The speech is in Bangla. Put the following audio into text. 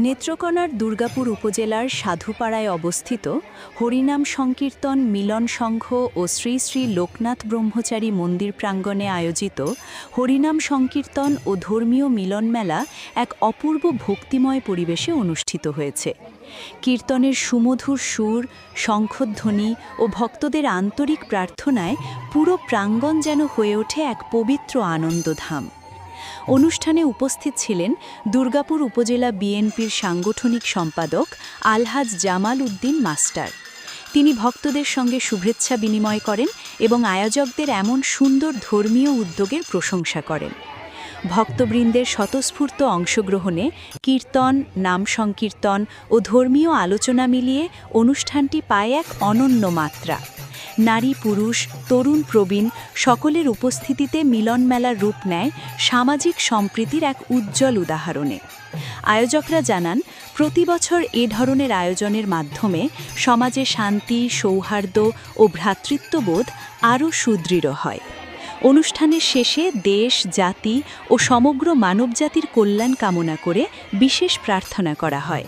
নেত্রকোনার দুর্গাপুর উপজেলার সাধুপাড়ায় অবস্থিত হরিনাম সংকীর্তন মিলন সংঘ ও শ্রী শ্রী লোকনাথ ব্রহ্মচারী মন্দির প্রাঙ্গণে আয়োজিত হরিনাম সংকীর্তন ও ধর্মীয় মিলন মেলা এক অপূর্ব ভক্তিময় পরিবেশে অনুষ্ঠিত হয়েছে। কীর্তনের সুমধুর সুর, শঙ্খধ্বনি ও ভক্তদের আন্তরিক প্রার্থনায় পুরো প্রাঙ্গণ যেন হয়ে ওঠে এক পবিত্র আনন্দধাম। অনুষ্ঠানে উপস্থিত ছিলেন দুর্গাপুর উপজেলা বিএনপির সাংগঠনিক সম্পাদক আলহাজ জামাল উদ্দিন মাস্টার। তিনি ভক্তদের সঙ্গে শুভেচ্ছা বিনিময় করেন এবং আয়োজকদের এমন সুন্দর ধর্মীয় উদ্যোগের প্রশংসা করেন। ভক্তবৃন্দের স্বতঃস্ফূর্ত অংশগ্রহণে কীর্তন, নাম সংকীর্তন ও ধর্মীয় আলোচনা মিলিয়ে অনুষ্ঠানটি পায় এক অনন্য মাত্রা। নারী পুরুষ, তরুণ প্রবীণ সকলের উপস্থিতিতে মিলন মেলার রূপ নেয় সামাজিক সম্প্রীতির এক উজ্জ্বল উদাহরণে। আয়োজকরা জানান, প্রতি বছর এ ধরনের আয়োজনের মাধ্যমে সমাজে শান্তি, সৌহার্দ্য ও ভ্রাতৃত্ববোধ আরও সুদৃঢ় হয়। অনুষ্ঠানের শেষে দেশ, জাতি ও সমগ্র মানবজাতির কল্যাণ কামনা করে বিশেষ প্রার্থনা করা হয়।